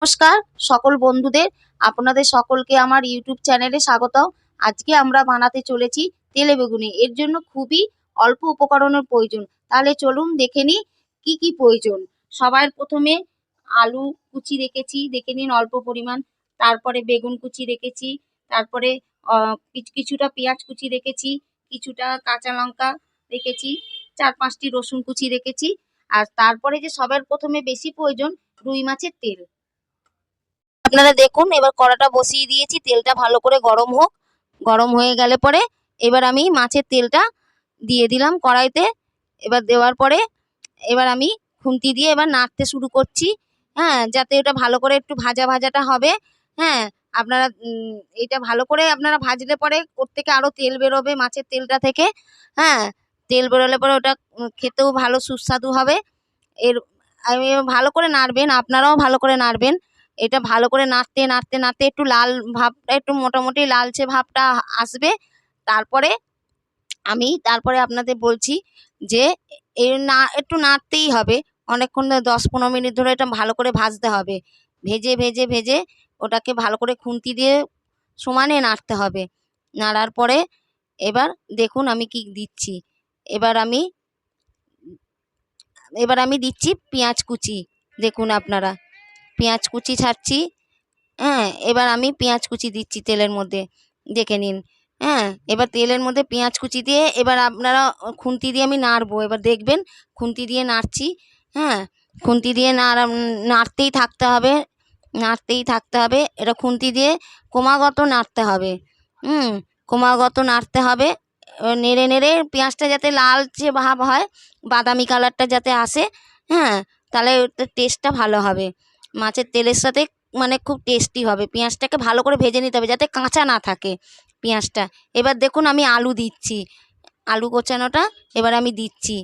নমস্কার সকল বন্ধুদের, আপনাদের সকলকে আমার ইউটিউব চ্যানেলে স্বাগত। আজকে আমরা বানাতে চলেছি তেলে বেগুনি। এর জন্য খুবই অল্প উপকরণের প্রয়োজন। তাহলে চলুন দেখে নিই কি কি প্রয়োজন। সবার প্রথমে আলু কুচি রেখেছি, দেখে নিন অল্প পরিমাণ। তারপরে বেগুন কুচি রেখেছি, তারপরে কিছুটা পেঁয়াজ কুচি রেখেছি, কিছুটা কাঁচা লঙ্কা রেখেছি, 4-5টি রসুন কুচি রেখেছি। আর তারপরে যে সবার প্রথমে বেশি প্রয়োজন রুই মাছের তেল। আপনারা দেখুন, এবার কড়াটা বসিয়ে দিয়েছি, তেলটা ভালো করে গরম হোক। গরম হয়ে গেলে পরে এবার আমি মাছের তেলটা দিয়ে দিলাম কড়াইতে। এবার দেওয়ার পরে এবার আমি খুন্তি দিয়ে এবার নাড়তে শুরু করছি, হ্যাঁ, যাতে ওটা ভালো করে একটু ভাজা ভাজাটা হবে। হ্যাঁ, আপনারা এটা ভালো করে আপনারা ভাজলে পরে ওর থেকে আরও তেল বেরোবে মাছের তেলটা থেকে। হ্যাঁ, তেল বেরোলে পরে ওটা খেতেও ভালো সুস্বাদু হবে। এর আমি ভালো করে নাড়বেন, আপনারাও ভালো করে নাড়বেন। এটা ভালো করে নাড়তে নাড়তে নাড়তে একটু লাল ভাবটা, একটু মোটামুটি লালচে ভাবটা আসবে। তারপরে আপনাদের বলছি যে একটু নাড়তেই হবে অনেকক্ষণ, 10-15 মিনিট ধরে এটা ভালো করে ভাজতে হবে। ভেজে ভেজে ভেজে ওটাকে ভালো করে খুন্তি দিয়ে সমানে নাড়তে হবে। নাড়ার পরে এবার দেখুন আমি কি দিচ্ছি। এবার আমি দিচ্ছি পেঁয়াজ কুচি। দেখুন আপনারা, পেঁয়াজ কুচি ছাড়ছি। হ্যাঁ, এবার আমি পেঁয়াজ কুচি দিচ্ছি তেলের মধ্যে, দেখে নিন। হ্যাঁ, এবার তেলের মধ্যে পেঁয়াজ কুচি দিয়ে এবার আপনারা খুন্তি দিয়ে আমি নাড়বো। এবার দেখবেন খুন্তি দিয়ে নাড়ছি। হ্যাঁ, খুন্তি দিয়ে নাড়তেই থাকতে হবে, নাড়তেই থাকতে হবে। এটা খুন্তি দিয়ে ক্রমাগত নাড়তে হবে। ক্রমাগত নাড়তে হবে, নেড়ে নেড়ে পেঁয়াজটা যাতে লালচে ভাব হয়, বাদামি কালারটা যাতে আসে। হ্যাঁ, তাহলে ওটার টেস্টটা ভালো হবে, মাছের তেলের সাথে মানে খুব টেস্টি হবে। পেঁয়াজটাকে ভালো করে ভেজে নিতে হবে যাতে কাঁচা না থাকে পেঁয়াজটা। এবার দেখুন আমি আলু দিচ্ছি, আলু কোচানোটা এবার আমি দিচ্ছি।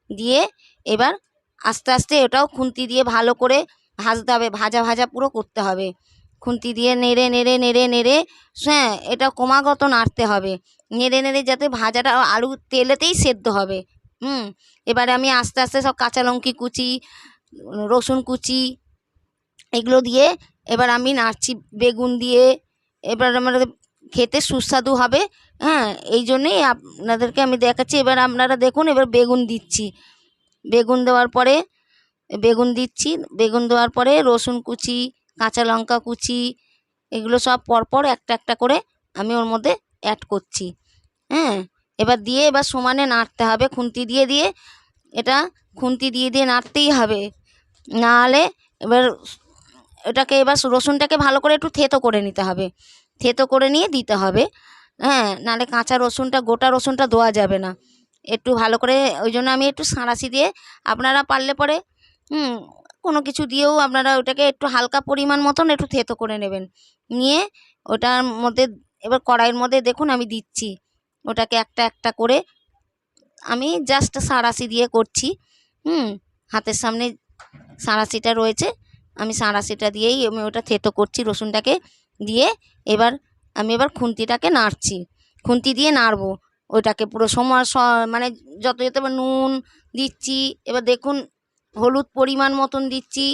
দিয়ে এবার আস্তে আস্তে ওটাও খুন্তি দিয়ে ভালো করে ভাজতে হবে, ভাজা ভাজা পুরো করতে হবে। খুন্তি দিয়ে নেড়ে নেড়ে নেড়ে নেড়ে, হ্যাঁ, এটা ক্রমাগত নাড়তে হবে, নেড়ে নেড়ে যাতে ভাজাটা আলু তেলেতেই সেদ্ধ হবে। এবারে আমি আস্তে আস্তে সব কাঁচা লঙ্কা কুচি, রসুন কুচি এগুলো দিয়ে এবার আমি নাড়ছি, বেগুন দিয়ে। এবার আমাদের খেতে সুস্বাদু হবে। হ্যাঁ, এই জন্যেই আপনাদেরকে আমি দেখাচ্ছি। এবার আপনারা দেখুন, এবার বেগুন দিচ্ছি। বেগুন দেওয়ার পরে বেগুন দেওয়ার পরে রসুন কুচি, কাঁচা লঙ্কা কুচি এগুলো সব পরপর একটা একটা করে আমি ওর মধ্যে অ্যাড করছি। হ্যাঁ, এবার সমানে নাড়তে হবে, খুন্তি দিয়ে দিয়ে এটা খুন্তি দিয়ে দিয়ে নাড়তেই হবে। নাহলে এবার রসুনটাকে ভালো করে একটু থেতো করে নিতে হবে, থেতো করে নিয়ে দিতে হবে। হ্যাঁ, নাহলে কাঁচা রসুনটা, গোটা রসুনটা দেওয়া যাবে না। একটু ভালো করে, ওই জন্য আমি একটু সাঁড়াশি দিয়ে, আপনারা পারলে পরে কোনো কিছু দিয়েও আপনারা ওটাকে একটু হালকা পরিমাণ মতন একটু থেতো করে নেবেন। নিয়ে ওটার মধ্যে এবার কড়াইয়ের মধ্যে দেখুন আমি দিচ্ছি ওটাকে একটা একটা করে। আমি জাস্ট সাঁড়াশি দিয়ে করছি। হাতের সামনে সাঁড়াশিটা রয়েছে, আমি সাঁড়াশিটা দিয়েই আমি ওটা থেতো করছি রসুনটাকে দিয়ে। আমি খুন্তিটাকে নাড়ছি, খুন্তি দিয়ে নাড়বো ওইটাকে পুরো সময়, মানে যত নুন দিচ্ছি। এবার দেখুন হলুদ পরিমাণ মতন দিচ্ছি,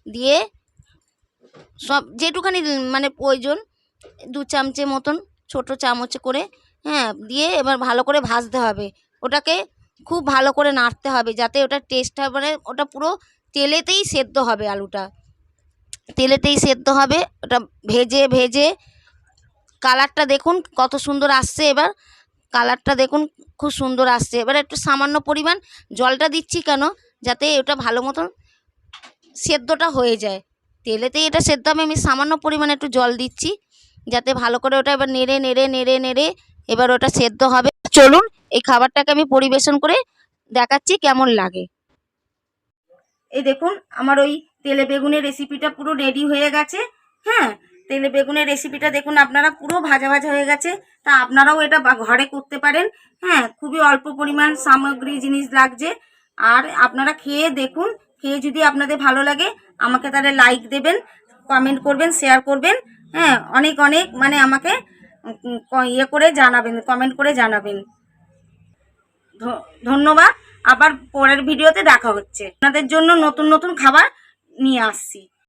দিয়ে সব যেটুখানি মানে প্রয়োজন 2 চামচের মতন, ছোটো চামচ করে, হ্যাঁ, দিয়ে এবার ভালো করে ভাজতে হবে। ওটাকে খুব ভালো করে নাড়তে হবে যাতে ওটার টেস্ট হয়, মানে ওটা পুরো তেলেতেই সেদ্ধ হবে, আলুটা তেলেতেই সেদ্ধ হবে। ওটা ভেজে ভেজে কালারটা দেখুন কত সুন্দর আসছে। এবার কালারটা দেখুন খুব সুন্দর আসছে। এবার একটু সামান্য পরিমাণ জলটা দিচ্ছি, কেন, যাতে ওটা ভালো মতন সেদ্ধটা হয়ে যায়। তেলেতেই এটা সেদ্ধ হবে, আমি সামান্য পরিমাণে একটু জল দিচ্ছি যাতে ভালো করে ওটা এবার নেড়ে নেড়ে নেড়ে নেড়ে এবার ওটা সেদ্ধ হবে। চলুন এই খাবারটাকে আমি পরিবেশন করে দেখাচ্ছি কেমন লাগে। এই দেখুন আমার ওই তেলে বেগুনের রেসিপিটা পুরো রেডি হয়ে গেছে। হ্যাঁ, তেলে বেগুনের রেসিপিটা দেখুন আপনারা পুরো ভাজা ভাজা হয়ে গেছে। তা আপনারাও এটা ঘরে করতে পারেন। হ্যাঁ, খুবই অল্প পরিমাণ সামগ্রী জিনিস লাগছে। আর আপনারা খেয়ে দেখুন, খেয়ে যদি আপনাদের ভালো লাগে আমাকে তাহলে লাইক দেবেন, কমেন্ট করবেন, শেয়ার করবেন। হ্যাঁ, অনেক অনেক মানে আমাকে ইয়ে করে জানাবেন, কমেন্ট করে জানাবেন। ধন্যবাদ। আবার পরের ভিডিওতে দেখা হচ্ছে। আপনাদের জন্য নতুন নতুন খাবার নিয়ে আসছি।